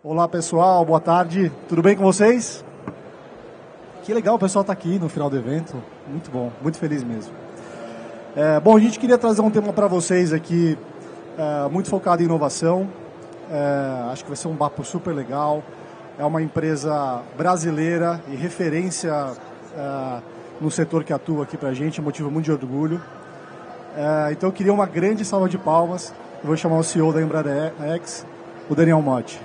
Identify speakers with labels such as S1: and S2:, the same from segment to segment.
S1: Olá pessoal, boa tarde, tudo bem com vocês? Que legal o pessoal está aqui no final do evento, muito bom, muito feliz mesmo. Bom, a gente queria trazer um tema para vocês aqui, muito focado em inovação, acho que vai ser um papo super legal, é uma empresa brasileira e referência no setor que atua aqui para a gente, motivo muito de orgulho. Então eu queria uma grande salva de palmas, eu vou chamar o CEO da EmbraerX, o Daniel Motti.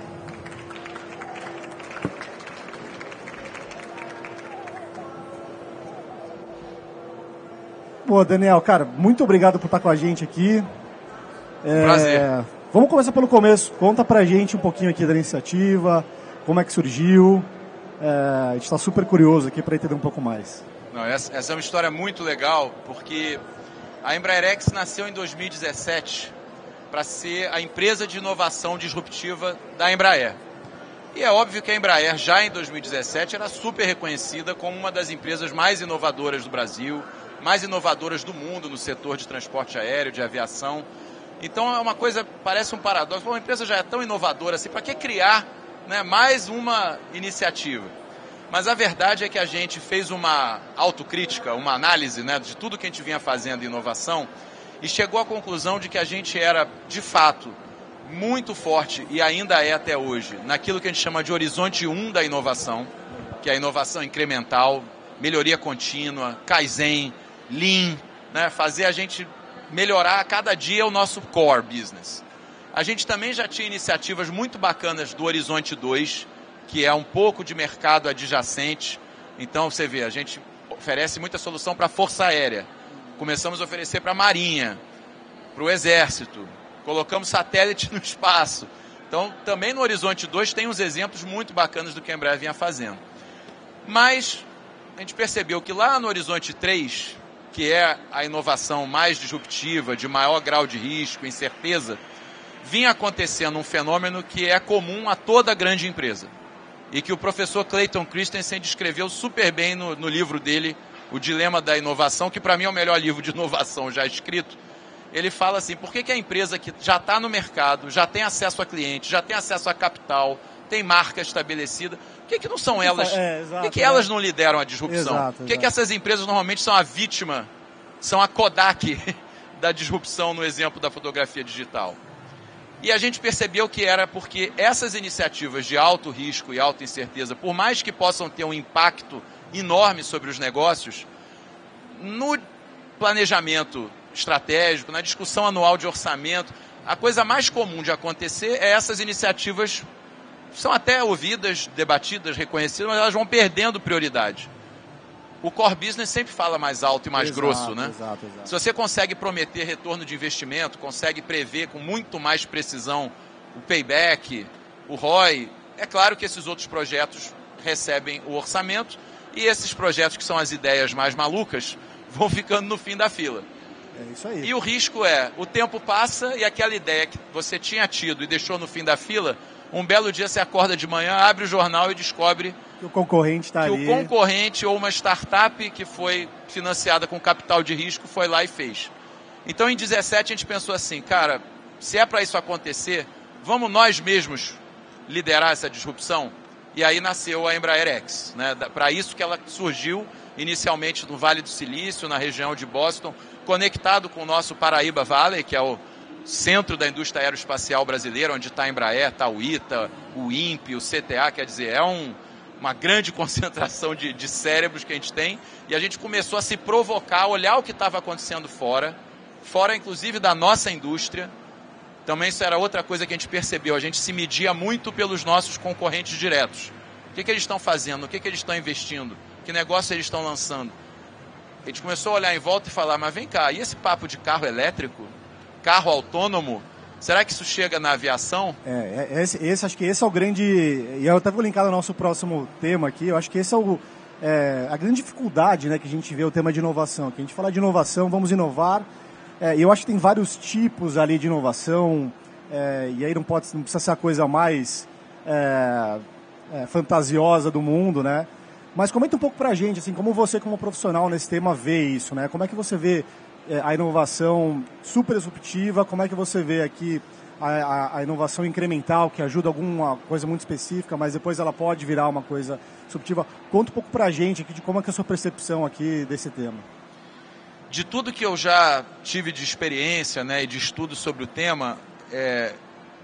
S1: Boa, Daniel, cara, muito obrigado por estar com a gente aqui.
S2: Prazer.
S1: Vamos começar pelo começo. Conta pra gente um pouquinho aqui da iniciativa, como é que surgiu. A gente está super curioso aqui para entender um pouco mais.
S2: Não, essa é uma história muito legal, porque a EmbraerX nasceu em 2017 para ser a empresa de inovação disruptiva da Embraer. E é óbvio que a Embraer, já em 2017, era super reconhecida como uma das empresas mais inovadoras do Brasil, mais inovadoras do mundo no setor de transporte aéreo, de aviação. Então é uma coisa, parece um paradoxo, uma empresa já é tão inovadora assim, para que criar, né, mais uma iniciativa? Mas a verdade é que a gente fez uma autocrítica, uma análise, né, de tudo que a gente vinha fazendo em inovação e chegou à conclusão de que a gente era, de fato, muito forte, e ainda é até hoje, naquilo que a gente chama de horizonte 1 da inovação, que é a inovação incremental, melhoria contínua, Kaizen, Lean, né, fazer a gente melhorar a cada dia o nosso core business. A gente também já tinha iniciativas muito bacanas do Horizonte 2, que é um pouco de mercado adjacente. Então, você vê, a gente oferece muita solução para a Força Aérea. Começamos a oferecer para a Marinha, para o Exército. Colocamos satélite no espaço. Então, também no Horizonte 2 tem uns exemplos muito bacanas do que a Embraer vinha fazendo. Mas a gente percebeu que lá no Horizonte 3, que é a inovação mais disruptiva, de maior grau de risco, incerteza, vinha acontecendo um fenômeno que é comum a toda grande empresa. E que o professor Clayton Christensen descreveu super bem no livro dele, O Dilema da Inovação, que para mim é o melhor livro de inovação já escrito. Ele fala assim, por que a empresa que já está no mercado, já tem acesso a cliente, já tem acesso a capital, tem marca estabelecida, por que não são elas, por que elas não lideram a disrupção? Por que essas empresas normalmente são a vítima, são a Kodak da disrupção no exemplo da fotografia digital? E a gente percebeu que era porque essas iniciativas de alto risco e alta incerteza, por mais que possam ter um impacto enorme sobre os negócios, no planejamento estratégico, na discussão anual de orçamento, a coisa mais comum de acontecer é essas iniciativas são até ouvidas, debatidas, reconhecidas, mas elas vão perdendo prioridade. O core business sempre fala mais alto e mais grosso, né?
S1: Exato.
S2: Se você consegue prometer retorno de investimento, consegue prever com muito mais precisão o payback, o ROI, é claro que esses outros projetos recebem o orçamento e esses projetos que são as ideias mais malucas vão ficando no fim da fila.
S1: É isso aí.
S2: E o risco é, o tempo passa e aquela ideia que você tinha tido e deixou no fim da fila, um belo dia você acorda de manhã, abre o jornal e descobre
S1: que o concorrente está ali.
S2: Que o concorrente ou uma startup que foi financiada com capital de risco foi lá e fez. Então, em 2017, a gente pensou assim, cara, se é para isso acontecer, vamos nós mesmos liderar essa disrupção? E aí nasceu a EmbraerX, né? Para isso que ela surgiu inicialmente no Vale do Silício, na região de Boston, conectado com o nosso Paraíba Valley, que é o centro da indústria aeroespacial brasileira, onde está a Embraer, está o ITA, o INPE, o CTA, quer dizer, é uma grande concentração de cérebros que a gente tem, e a gente começou a se provocar, olhar o que estava acontecendo fora inclusive da nossa indústria. Também isso era outra coisa que a gente percebeu, a gente se media muito pelos nossos concorrentes diretos. O que eles estão fazendo, o que eles estão investindo, que negócio eles estão lançando. A gente começou a olhar em volta e falar, mas vem cá, e esse papo de carro elétrico, carro autônomo, será que isso chega na aviação?
S1: Acho que esse é o grande... E eu até vou linkar no nosso próximo tema aqui. Eu acho que esse é a grande dificuldade, né, que a gente vê o tema de inovação. Que a gente fala de inovação, vamos inovar. E eu acho que tem vários tipos ali de inovação. E aí não precisa ser a coisa mais fantasiosa do mundo, né? Mas comenta um pouco pra gente, assim, como você como profissional nesse tema vê isso, né? Como é que você vê a inovação super disruptiva, como é que você vê aqui a inovação incremental, que ajuda alguma coisa muito específica, mas depois ela pode virar uma coisa disruptiva? Conta um pouco para a gente aqui de como é que é a sua percepção aqui desse tema.
S2: De tudo que eu já tive de experiência, né, e de estudo sobre o tema,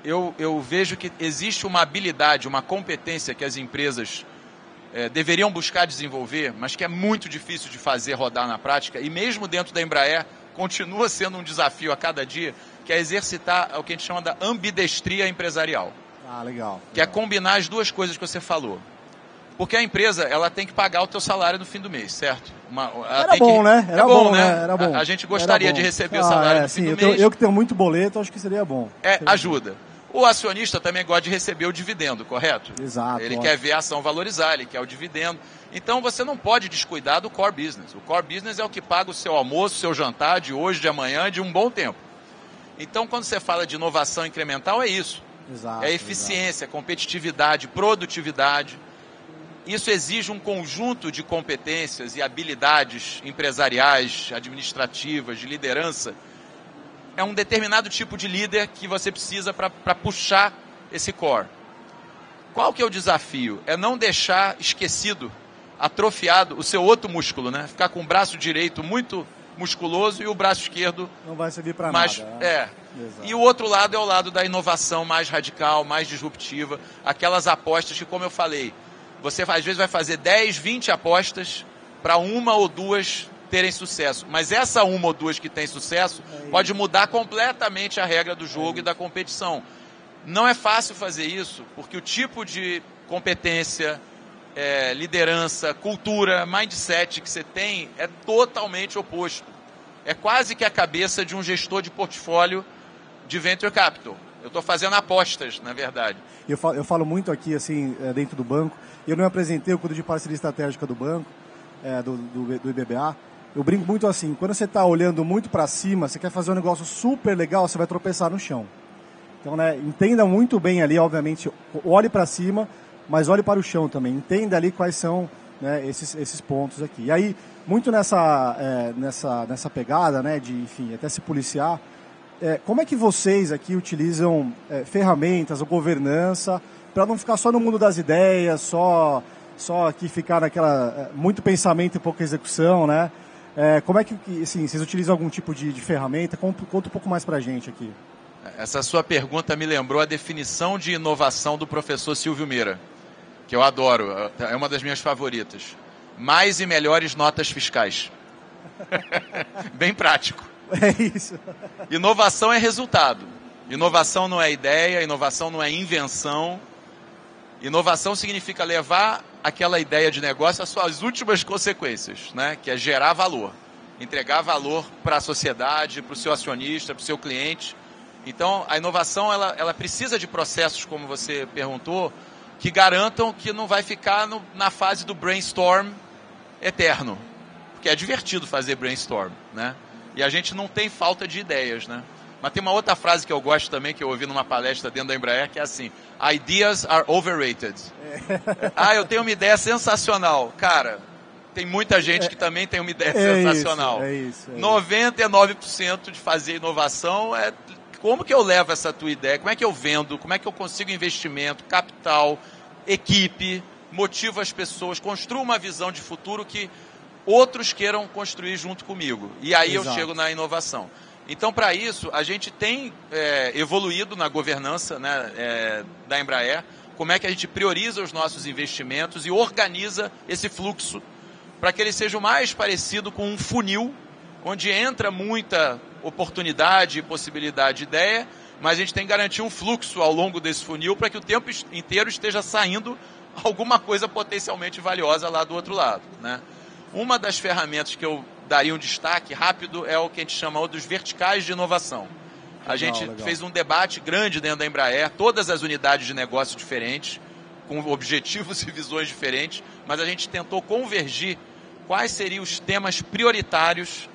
S2: eu vejo que existe uma habilidade, uma competência que as empresas deveriam buscar desenvolver, mas que é muito difícil de fazer rodar na prática, e mesmo dentro da Embraer continua sendo um desafio a cada dia, que é exercitar o que a gente chama da ambidestria empresarial.
S1: Ah, legal.
S2: Que é combinar as duas coisas que você falou. Porque a empresa, ela tem que pagar o teu salário no fim do mês, certo?
S1: Era bom, né? Era bom, né? Era bom.
S2: A gente gostaria de receber o salário no fim do mês.
S1: Eu que tenho muito boleto, acho que seria bom.
S2: Ajuda. O acionista também gosta de receber o dividendo, correto?
S1: Exato.
S2: Ele quer ver a ação valorizar, ele quer o dividendo. Então você não pode descuidar do core business. O core business é o que paga o seu almoço, o seu jantar de hoje, de amanhã, de um bom tempo. Então quando você fala de inovação incremental, é isso.
S1: Exato,
S2: é eficiência, competitividade, produtividade. Isso exige um conjunto de competências e habilidades empresariais, administrativas, de liderança. É um determinado tipo de líder que você precisa para puxar esse core. Qual que é o desafio? É não deixar esquecido, atrofiado, o seu outro músculo, né? Ficar com o braço direito muito musculoso e o braço esquerdo...
S1: Não vai servir para nada.
S2: Né? E o outro lado é o lado da inovação mais radical, mais disruptiva. Aquelas apostas que, como eu falei, você às vezes vai fazer 10, 20 apostas para uma ou duas terem sucesso. Mas essa uma ou duas que tem sucesso pode mudar completamente a regra do jogo e da competição. Não é fácil fazer isso, porque o tipo de competência, liderança, cultura, mindset que você tem é totalmente oposto. É quase que a cabeça de um gestor de portfólio de venture capital. Eu estou fazendo apostas, na verdade.
S1: Eu falo muito aqui, assim, dentro do banco. Eu não me apresentei, eu cuido de parceria estratégica do banco, do IBBA. Eu brinco muito assim, quando você está olhando muito para cima, você quer fazer um negócio super legal, você vai tropeçar no chão. Então, né, entenda muito bem ali, obviamente, olhe para cima, mas olhe para o chão também. Entenda ali quais são, né, esses pontos aqui. E aí, muito nessa pegada, né, de, enfim, até se policiar, como é que vocês aqui utilizam ferramentas ou governança para não ficar só no mundo das ideias, só aqui ficar naquela muito pensamento e pouca execução, né? Como é que, assim, vocês utilizam algum tipo de ferramenta? Conta um pouco mais para a gente aqui.
S2: Essa sua pergunta me lembrou a definição de inovação do professor Silvio Meira, que eu adoro, é uma das minhas favoritas. Mais e melhores notas fiscais. Bem prático.
S1: É isso.
S2: Inovação é resultado. Inovação não é ideia, inovação não é invenção. Inovação significa levar aquela ideia de negócio às suas últimas consequências, né? Que é gerar valor. Entregar valor para a sociedade, para o seu acionista, para o seu cliente. Então, a inovação ela precisa de processos, como você perguntou, que garantam que não vai ficar na fase do brainstorm eterno. Porque é divertido fazer brainstorm, né? E a gente não tem falta de ideias, né? Mas tem uma outra frase que eu gosto também, que eu ouvi numa palestra dentro da Embraer, que é assim: ideas are overrated. Eu tenho uma ideia sensacional. Cara, tem muita gente que também tem uma ideia sensacional.
S1: É isso.
S2: 99% de fazer inovação é como que eu levo essa tua ideia, como é que eu vendo, como é que eu consigo investimento, capital, equipe, motivo as pessoas, construo uma visão de futuro que outros queiram construir junto comigo. E aí eu chego na inovação. Então, para isso, a gente tem evoluído na governança, né, da Embraer, como é que a gente prioriza os nossos investimentos e organiza esse fluxo para que ele seja o mais parecido com um funil, onde entra muita oportunidade e possibilidade de ideia, mas a gente tem que garantir um fluxo ao longo desse funil para que o tempo inteiro esteja saindo alguma coisa potencialmente valiosa lá do outro lado, né? Uma das ferramentas que eu daria um destaque rápido é o que a gente chama dos verticais de inovação. A gente fez um debate grande dentro da Embraer, todas as unidades de negócio diferentes, com objetivos e visões diferentes, mas a gente tentou convergir quais seriam os temas prioritários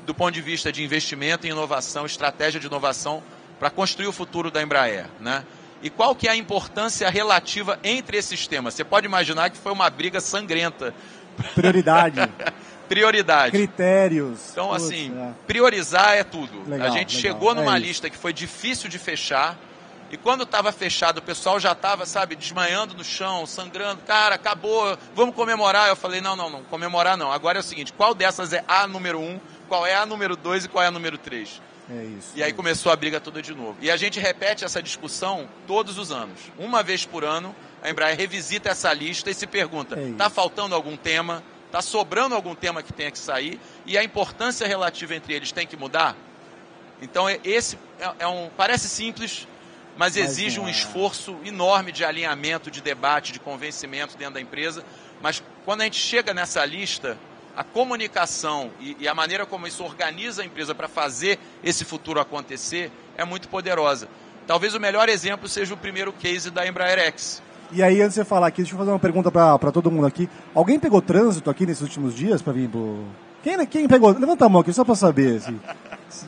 S2: do ponto de vista de investimento em inovação, estratégia de inovação para construir o futuro da Embraer, né? E qual que é a importância relativa entre esses temas? Você pode imaginar que foi uma briga sangrenta.
S1: Prioridade.
S2: Prioridade.
S1: Critérios.
S2: Então, assim, priorizar é tudo.
S1: Legal,
S2: a gente
S1: legal.
S2: chegou numa lista que foi difícil de fechar, e quando estava fechado, o pessoal já estava, sabe, desmaiando no chão, sangrando. Cara, acabou, vamos comemorar. Eu falei, não, comemorar não. Agora é o seguinte, qual dessas é a número 1, qual é a número 2 e qual é a número 3?
S1: É isso.
S2: E aí começou a briga toda de novo. E a gente repete essa discussão todos os anos. Uma vez por ano, a Embraer revisita essa lista e se pergunta, está faltando algum tema? Está sobrando algum tema que tenha que sair? E a importância relativa entre eles tem que mudar? Então, esse parece simples, mas exige um esforço enorme de alinhamento, de debate, de convencimento dentro da empresa. Mas quando a gente chega nessa lista, a comunicação e a maneira como isso organiza a empresa para fazer esse futuro acontecer é muito poderosa. Talvez o melhor exemplo seja o primeiro case da Embraer X.
S1: E aí, antes de você falar aqui, deixa eu fazer uma pergunta para todo mundo aqui. Alguém pegou trânsito aqui nesses últimos dias para vir pro... Quem pegou? Levanta a mão aqui, só para saber. Assim.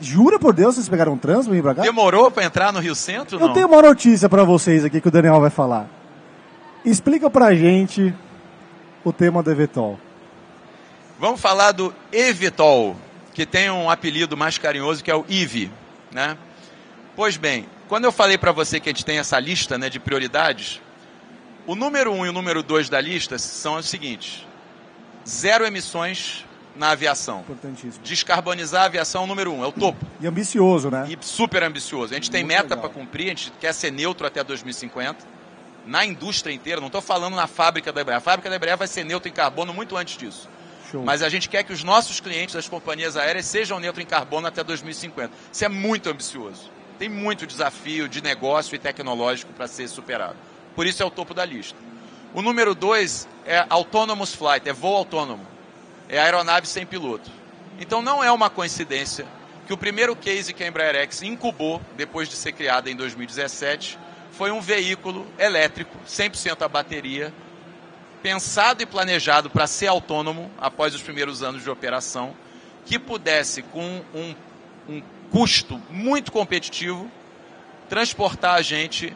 S1: Jura por Deus que vocês pegaram trânsito para vir para cá?
S2: Demorou para entrar no Rio Centro?
S1: Eu tenho uma notícia para vocês aqui que o Daniel vai falar. Explica pra gente o tema do eVTOL.
S2: Vamos falar do eVTOL, que tem um apelido mais carinhoso que é o EV, né? Pois bem, quando eu falei para você que a gente tem essa lista, né, de prioridades, o número 1 e o número 2 da lista são os seguintes: 0 emissões na aviação.
S1: Importantíssimo.
S2: Descarbonizar a aviação é o número 1, é o topo.
S1: E ambicioso, né?
S2: E super ambicioso. A gente tem meta para cumprir, a gente quer ser neutro até 2050. Na indústria inteira, não estou falando na fábrica da Embraer. A fábrica da Embraer vai ser neutra em carbono muito antes disso.
S1: Show.
S2: Mas a gente quer que os nossos clientes das companhias aéreas sejam neutros em carbono até 2050. Isso é muito ambicioso. Tem muito desafio de negócio e tecnológico para ser superado. Por isso é o topo da lista. O número 2 é Autonomous Flight, é voo autônomo. É aeronave sem piloto. Então não é uma coincidência que o primeiro case que a Embraer X incubou, depois de ser criada em 2017, foi um veículo elétrico, 100% a bateria, pensado e planejado para ser autônomo após os primeiros anos de operação, que pudesse, com um custo muito competitivo, transportar a gente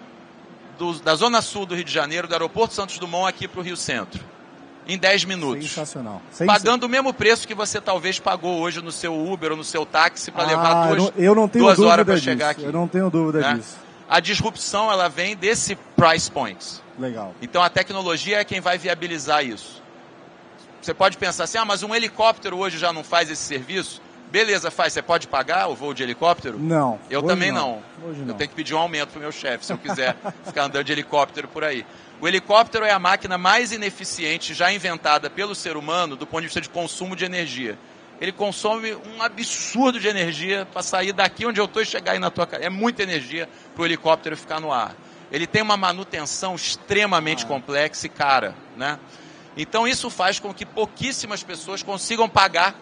S2: da Zona Sul do Rio de Janeiro, do aeroporto Santos Dumont, aqui para o Rio Centro, em 10 minutos.
S1: Sensacional.
S2: Pagando o mesmo preço que você talvez pagou hoje no seu Uber ou no seu táxi para levar
S1: eu não tenho
S2: 2 horas
S1: para
S2: chegar aqui.
S1: Eu não tenho dúvida disso.
S2: A disrupção, ela vem desse price point.
S1: Legal.
S2: Então a tecnologia é quem vai viabilizar isso. Você pode pensar assim, mas um helicóptero hoje já não faz esse serviço? Beleza, faz. Você pode pagar o voo de helicóptero?
S1: Não.
S2: Eu também não.
S1: Hoje não.
S2: Eu tenho que pedir um aumento para o meu chefe, se eu quiser ficar andando de helicóptero por aí. O helicóptero é a máquina mais ineficiente já inventada pelo ser humano do ponto de vista de consumo de energia. Ele consome um absurdo de energia para sair daqui onde eu estou e chegar aí na tua casa. É muita energia para o helicóptero ficar no ar. Ele tem uma manutenção extremamente complexa e cara, né? Então isso faz com que pouquíssimas pessoas consigam pagar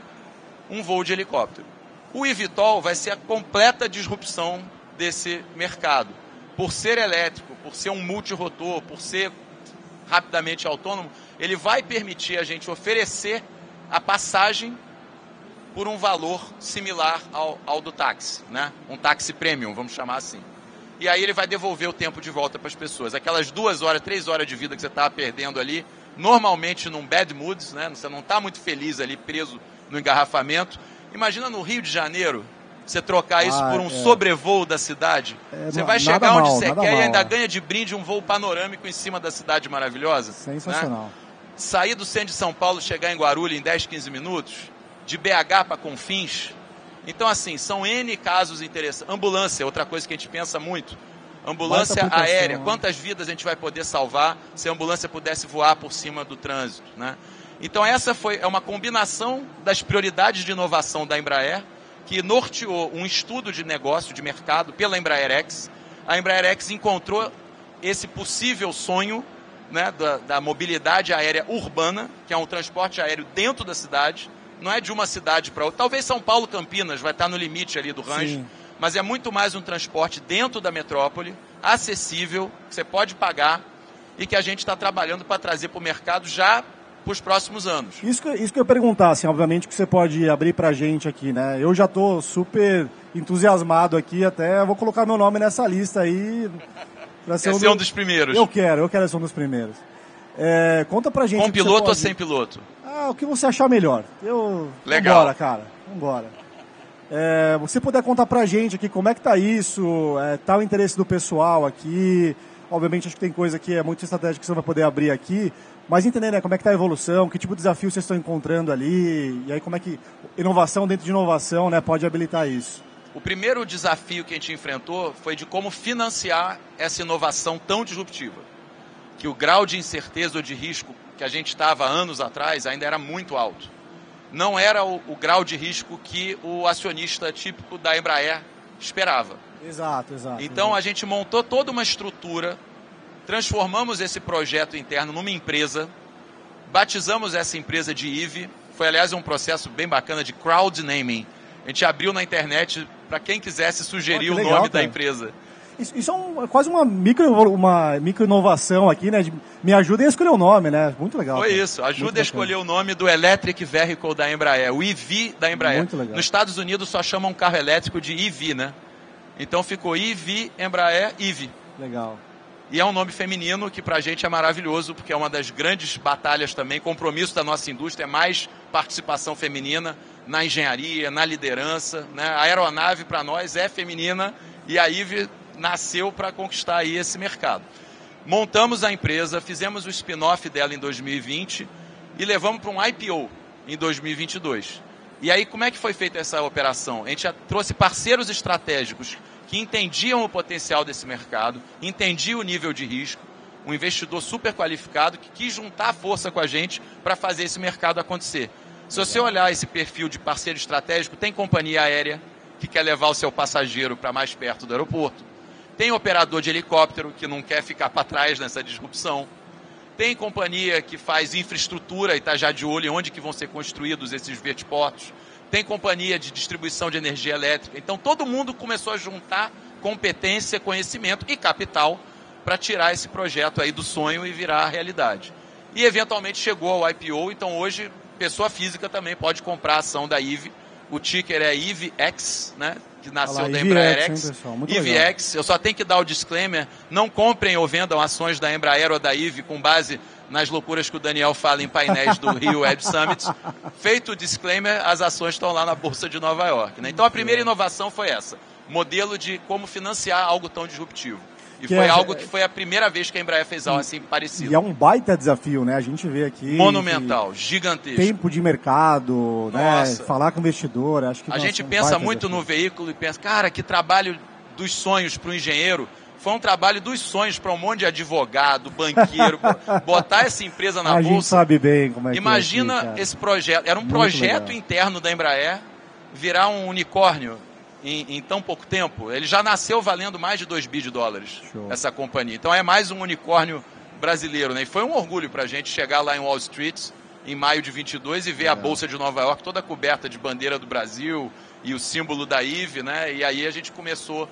S2: um voo de helicóptero. O eVTOL vai ser a completa disrupção desse mercado. Por ser elétrico, por ser um multirotor, por ser rapidamente autônomo, ele vai permitir a gente oferecer a passagem por um valor similar ao do táxi, né? Um táxi premium, vamos chamar assim. E aí ele vai devolver o tempo de volta para as pessoas. Aquelas 2 horas, 3 horas de vida que você estava perdendo ali, normalmente num bad mood, né? Você não está muito feliz ali, preso no engarrafamento. Imagina no Rio de Janeiro, você trocar isso por um sobrevoo da cidade. Você vai chegar onde você quer e ainda ganha de brinde um voo panorâmico em cima da cidade maravilhosa.
S1: Sensacional.
S2: Né? Sair do centro de São Paulo, chegar em Guarulhos em 10, 15 minutos, de BH para Confins. Então, assim, são N casos interessantes. Ambulância, outra coisa que a gente pensa muito. Ambulância aérea, quantas vidas a gente vai poder salvar se a ambulância pudesse voar por cima do trânsito, né? Então essa é uma combinação das prioridades de inovação da Embraer, que norteou um estudo de negócio, de mercado, pela Embraer X. A Embraer X encontrou esse possível sonho, né, da mobilidade aérea urbana, que é um transporte aéreo dentro da cidade, não é de uma cidade para outra. Talvez São Paulo, Campinas, vai estar no limite ali do range. Sim. Mas é muito mais um transporte dentro da metrópole, acessível, que você pode pagar e que a gente está trabalhando para trazer para o mercado já para os próximos anos.
S1: Isso que eu ia perguntar, assim, obviamente que você pode abrir para a gente aqui, né? Eu já estou super entusiasmado aqui, até vou colocar meu nome nessa lista aí.
S2: Quer ser um dos primeiros?
S1: Eu quero ser um dos primeiros. Conta pra gente.
S2: Com piloto ou sem piloto?
S1: o que você achar melhor.
S2: Legal.
S1: Vambora, cara. Vambora. Você puder contar pra gente aqui como é que tá isso, tá o interesse do pessoal aqui. Obviamente, acho que tem coisa que é muito estratégica que você não vai poder abrir aqui. Mas entender, né, como é que tá a evolução, que tipo de desafio vocês estão encontrando ali. E aí como é que inovação dentro de inovação, né, pode habilitar isso.
S2: O primeiro desafio que a gente enfrentou foi de como financiar essa inovação tão disruptiva. Que o grau de incerteza ou de risco que a gente estava anos atrás ainda era muito alto. Não era o grau de risco que o acionista típico da Embraer esperava.
S1: Exato.
S2: Então a gente montou toda uma estrutura, transformamos esse projeto interno numa empresa, batizamos essa empresa de IVE, foi aliás um processo bem bacana de crowd naming. A gente abriu na internet para quem quisesse sugerir o nome da empresa.
S1: Isso é quase uma micro inovação aqui, né? Me ajudem a escolher o nome, né? Muito legal.
S2: Foi isso, ajuda a escolher o nome do Electric Vehicle da Embraer, o EV da Embraer.
S1: Muito legal.
S2: Nos Estados Unidos só chamam um carro elétrico de EV, né? Então ficou EV, Embraer, EV.
S1: Legal.
S2: E é um nome feminino que pra gente é maravilhoso, porque é uma das grandes batalhas também, compromisso da nossa indústria, é mais participação feminina na engenharia, na liderança, né? A aeronave para nós é feminina e a IVE nasceu para conquistar aí esse mercado. Montamos a empresa, fizemos o spin-off dela em 2020 e levamos para um IPO em 2022. E aí como é que foi feita essa operação? A gente já trouxe parceiros estratégicos que entendiam o potencial desse mercado, entendiam o nível de risco, um investidor super qualificado que quis juntar força com a gente para fazer esse mercado acontecer. Se você olhar esse perfil de parceiro estratégico, tem companhia aérea que quer levar o seu passageiro para mais perto do aeroporto, tem operador de helicóptero que não quer ficar para trás nessa disrupção, tem companhia que faz infraestrutura e está já de olho em onde que vão ser construídos esses vertiportos, tem companhia de distribuição de energia elétrica. Então todo mundo começou a juntar competência, conhecimento e capital para tirar esse projeto aí do sonho e virar realidade. E eventualmente chegou ao IPO, então hoje pessoa física também pode comprar a ação da IVE. O ticker é IVEX, né? Que nasceu da Embraerex. IVEX, eu só tenho que dar o disclaimer, não comprem ou vendam ações da Embraer ou da IVE com base nas loucuras que o Daniel fala em painéis do Rio Web Summit. Feito o disclaimer, as ações estão lá na Bolsa de Nova York. Né? Então a primeira inovação foi essa, modelo de como financiar algo tão disruptivo. E foi algo que foi a primeira vez que a Embraer fez algo assim parecido.
S1: E é um baita desafio, né? A gente vê aqui...
S2: Monumental, gigantesco.
S1: Tempo de mercado, né? Falar com o investidor, acho que...
S2: A gente pensa muito no veículo e pensa, cara, que trabalho dos sonhos para o engenheiro. Foi um trabalho dos sonhos para um monte de advogado, banqueiro, botar essa empresa na bolsa.
S1: A gente sabe bem como é que
S2: imagina
S1: aqui,
S2: esse projeto, era um muito projeto legal. Interno da Embraer, virar um unicórnio em tão pouco tempo. Ele já nasceu valendo mais de 2 bi de dólares, essa companhia. Então é mais um unicórnio brasileiro, né? E foi um orgulho para a gente chegar lá em Wall Street, em maio de 22, e ver a Bolsa de Nova York toda coberta de bandeira do Brasil e o símbolo da IVE, né? E aí a gente começou...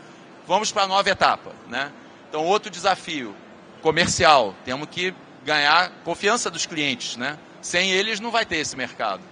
S2: Vamos para a nova etapa, né? Então, outro desafio comercial. Temos que ganhar confiança dos clientes, né? Sem eles não vai ter esse mercado.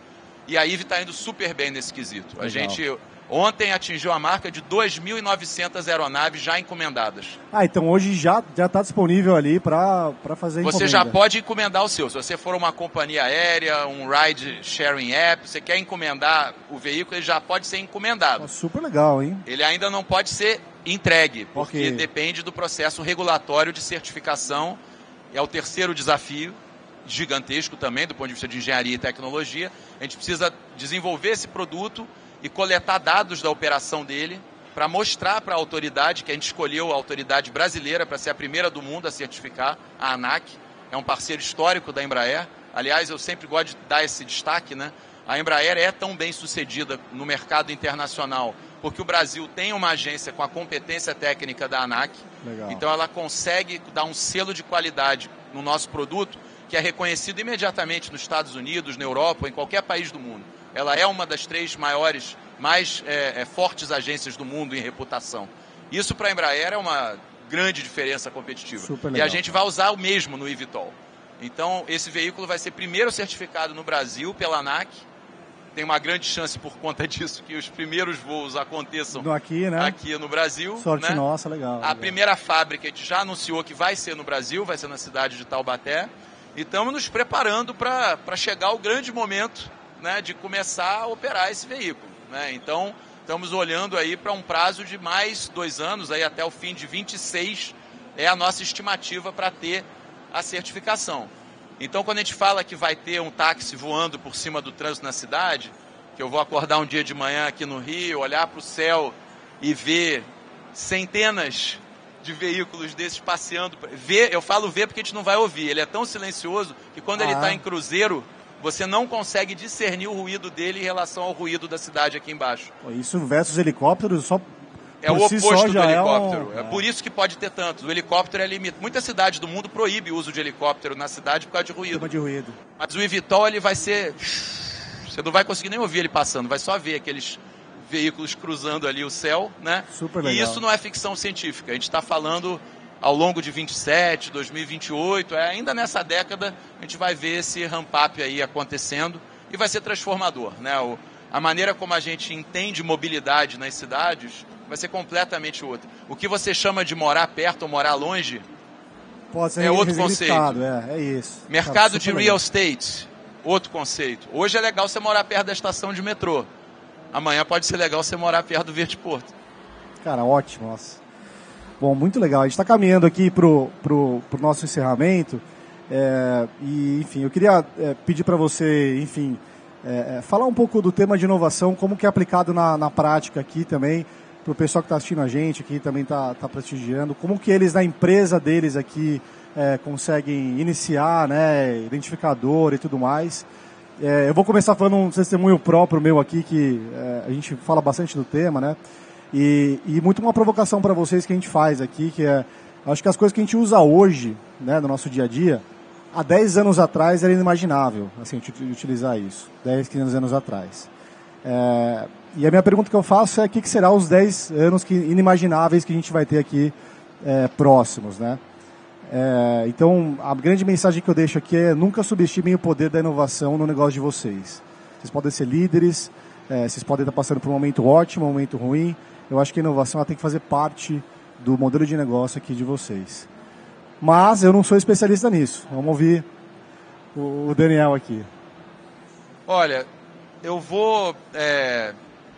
S2: E a IVE está indo super bem nesse quesito. Legal. A gente ontem atingiu a marca de 2.900 aeronaves já encomendadas.
S1: Então hoje já está disponível ali para fazer encomenda.
S2: Você já pode encomendar o seu. Se você for uma companhia aérea, um ride sharing app, você quer encomendar o veículo, ele já pode ser encomendado.
S1: Super legal, hein?
S2: Ele ainda não pode ser entregue, porque depende do processo regulatório de certificação. É o terceiro desafio, gigantesco também, do ponto de vista de engenharia e tecnologia. A gente precisa desenvolver esse produto e coletar dados da operação dele para mostrar para a autoridade, que a gente escolheu a autoridade brasileira para ser a primeira do mundo a certificar, a ANAC. É um parceiro histórico da Embraer. Aliás, eu sempre gosto de dar esse destaque, né? A Embraer é tão bem sucedida no mercado internacional porque o Brasil tem uma agência com a competência técnica da ANAC. Legal. Então ela consegue dar um selo de qualidade no nosso produto que é reconhecido imediatamente nos Estados Unidos, na Europa ou em qualquer país do mundo. Ela é uma das 3 maiores, mais fortes agências do mundo em reputação. Isso para a Embraer é uma grande diferença competitiva. Super legal. E a gente vai usar o mesmo no eVTOL. Então esse veículo vai ser primeiro certificado no Brasil pela ANAC. Tem uma grande chance por conta disso que os primeiros voos aconteçam aqui, né? Aqui no Brasil.
S1: Sorte
S2: né?
S1: Nossa, legal.
S2: A primeira fábrica a gente já anunciou que vai ser no Brasil, vai ser na cidade de Taubaté. E estamos nos preparando para chegar ao grande momento, né, de começar a operar esse veículo, né? Então, estamos olhando aí para um prazo de mais 2 anos, aí até o fim de 26 é a nossa estimativa para ter a certificação. Então, quando a gente fala que vai ter um táxi voando por cima do trânsito na cidade, que eu vou acordar um dia de manhã aqui no Rio, olhar para o céu e ver centenas de veículos desses passeando. Eu falo ver porque a gente não vai ouvir. Ele é tão silencioso que quando ele está em cruzeiro, você não consegue discernir o ruído dele em relação ao ruído da cidade aqui embaixo.
S1: Isso versus helicópteros só...
S2: É o oposto do helicóptero. É por isso que pode ter tantos. O helicóptero é limitado. Muitas cidades do mundo proíbem o uso de helicóptero na cidade por causa de ruído. Mas o eVTOL, ele vai ser... Você não vai conseguir nem ouvir ele passando, vai só ver aqueles veículos cruzando ali o céu, né?
S1: Super legal.
S2: E isso não é ficção científica. A gente está falando ao longo de 27, 2028, ainda nessa década a gente vai ver esse ramp-up aí acontecendo e vai ser transformador, né? A maneira como a gente entende mobilidade nas cidades vai ser completamente outra. O que você chama de morar perto ou morar longe
S1: pode ser
S2: outro conceito.
S1: É isso.
S2: Mercado de real estate, outro conceito. Hoje é legal você morar perto da estação de metrô. Amanhã pode ser legal você morar perto do Vertiporto.
S1: Cara, ótimo. Nossa. Bom, muito legal. A gente está caminhando aqui pro nosso encerramento. E, enfim, eu queria pedir para você, enfim, falar um pouco do tema de inovação, como que é aplicado na prática aqui também, para o pessoal que está assistindo a gente aqui, também está prestigiando, como que eles, na empresa deles aqui, conseguem iniciar, né, identificador e tudo mais. Eu vou começar falando um testemunho próprio meu aqui, que a gente fala bastante do tema, né? E muito uma provocação para vocês que a gente faz aqui, que acho que as coisas que a gente usa hoje, né, no nosso dia a dia, há 10 anos atrás era inimaginável, assim, utilizar isso, 10, 15 anos atrás. E a minha pergunta que eu faço é o que será os 10 anos inimagináveis que a gente vai ter aqui próximos, né? Então, a grande mensagem que eu deixo aqui é: nunca subestimem o poder da inovação no negócio de vocês. Vocês podem ser líderes, vocês podem estar passando por um momento ótimo, um momento ruim. Eu acho que a inovação ela tem que fazer parte do modelo de negócio aqui de vocês. Mas eu não sou especialista nisso. Vamos ouvir o Daniel aqui.
S2: Olha, eu vou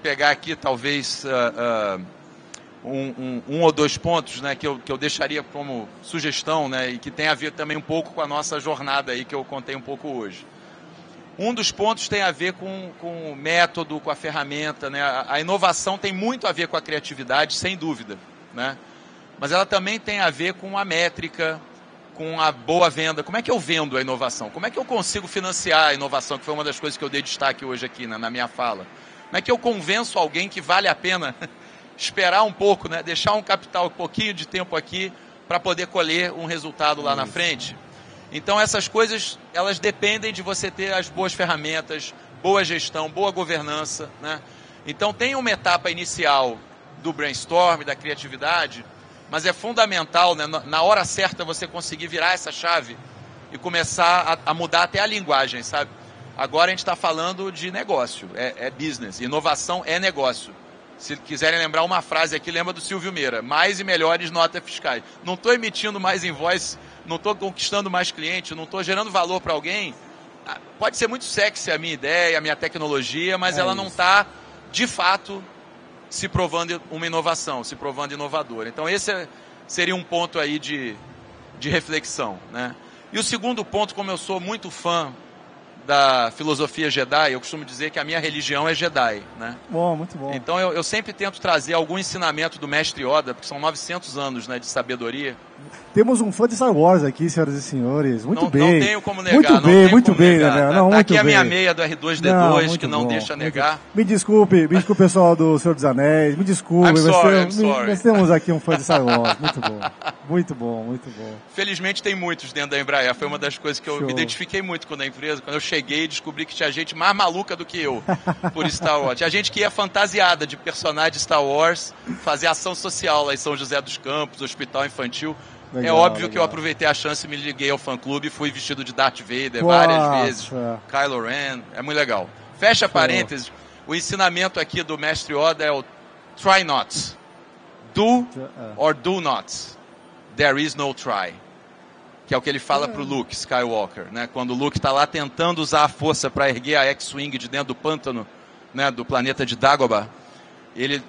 S2: pegar aqui talvez... Um ou dois pontos, né, que eu deixaria como sugestão, né, e que tem a ver também um pouco com a nossa jornada aí que eu contei um pouco hoje. Um dos pontos tem a ver com o método, com a ferramenta, né? A inovação tem muito a ver com a criatividade, sem dúvida, né? Mas ela também tem a ver com a métrica, com a boa venda. Como é que eu vendo a inovação? Como é que eu consigo financiar a inovação, que foi uma das coisas que eu dei destaque hoje aqui na minha fala? Como é que eu convenço alguém que vale a pena esperar um pouco, né? Deixar um capital, um pouquinho de tempo aqui para poder colher um resultado lá na frente. Então essas coisas, elas dependem de você ter as boas ferramentas, boa gestão, boa governança, né? Então tem uma etapa inicial do brainstorm, da criatividade, mas é fundamental, né, na hora certa você conseguir virar essa chave e começar a mudar até a linguagem, sabe? Agora a gente está falando de negócio, é business, inovação é negócio. Se quiserem lembrar uma frase aqui, lembra do Silvio Meira: mais e melhores notas fiscais. Não estou emitindo mais invoice, não estou conquistando mais cliente, não estou gerando valor para alguém. Pode ser muito sexy a minha ideia, a minha tecnologia, mas ela não está, de fato, se provando uma inovação, se provando inovadora. Então esse seria um ponto aí de reflexão, né? E o segundo ponto, como eu sou muito fã da filosofia Jedi, eu costumo dizer que a minha religião é Jedi, né?
S1: Bom, muito bom.
S2: Então eu sempre tento trazer algum ensinamento do mestre Yoda, porque são 900 anos, né, de sabedoria.
S1: Temos um fã de Star Wars aqui, senhoras e senhores. Muito bem.
S2: Não tenho como negar. Muito bem,
S1: né?
S2: Tá aqui a minha meia do R2-D2, que não deixa negar.
S1: Me desculpe pessoal do Senhor dos Anéis, me desculpe. Nós temos aqui um fã de Star Wars. Muito bom. Muito bom, muito bom.
S2: Felizmente tem muitos dentro da Embraer. Foi uma das coisas que eu me identifiquei muito com a empresa. Quando eu cheguei e descobri que tinha gente mais maluca do que eu por Star Wars. Tinha gente que ia fantasiada de personagem de Star Wars, fazer ação social lá em São José dos Campos, hospital infantil. Legal, óbvio que eu aproveitei a chance e me liguei ao fã-clube e fui vestido de Darth Vader várias vezes. Kylo Ren, é muito legal. Fecha parênteses, o ensinamento aqui do mestre Yoda é o try not. Do or do not. There is no try. que é o que ele fala pro Luke Skywalker, né? Quando o Luke está lá tentando usar a força para erguer a X-Wing de dentro do pântano, né, do planeta de Dagobah, ele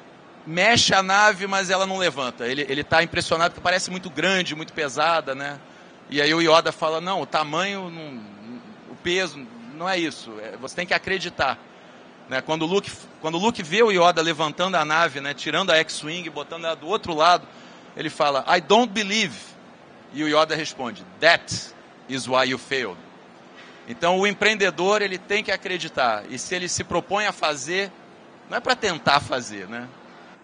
S2: mexe a nave, mas ela não levanta. Ele está impressionado porque parece muito grande, muito pesada, né? E aí o Yoda fala, não, o tamanho, o peso, não é isso. Você tem que acreditar. Né? Quando o Luke vê o Yoda levantando a nave, né, tirando a X-Wing, botando ela do outro lado, ele fala, I don't believe. E o Yoda responde, that is why you failed. Então o empreendedor, ele tem que acreditar. E se ele se propõe a fazer, não é para tentar fazer, né?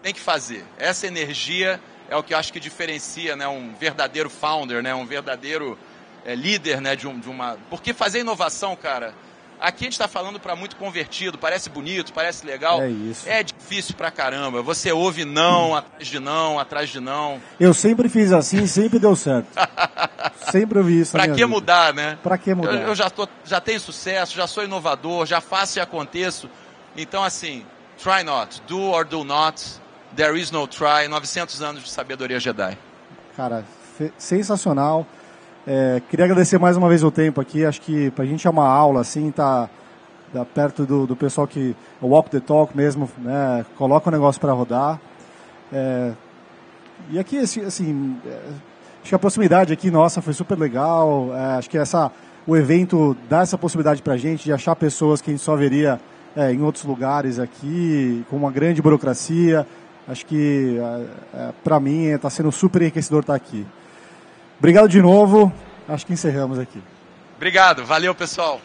S2: Tem que fazer. Essa energia é o que eu acho que diferencia, né, um verdadeiro founder, né, um verdadeiro líder, né, de uma... Porque fazer inovação, cara, aqui a gente está falando para muito convertido, parece bonito, parece legal.
S1: É isso.
S2: É difícil pra caramba. Você ouve não, atrás de não, atrás de não.
S1: Eu sempre fiz assim, sempre deu certo. Sempre ouvi isso.
S2: Pra que mudar, né?
S1: Pra que mudar?
S2: Eu já tenho sucesso, já sou inovador, já faço e aconteço. Então, assim, try not, do or do not, there is no try, 900 anos de sabedoria Jedi.
S1: Cara, sensacional. Queria agradecer mais uma vez o tempo aqui, acho que pra gente é uma aula, assim, tá perto do pessoal que, walk the talk mesmo, né, coloca o negócio para rodar. E aqui, assim, acho que a proximidade aqui, nossa, foi super legal, acho que o evento dá essa possibilidade pra gente de achar pessoas que a gente só veria em outros lugares aqui, com uma grande burocracia. Acho que, para mim, está sendo super enriquecedor estar aqui. Obrigado de novo. Acho que encerramos aqui.
S2: Obrigado. Valeu, pessoal.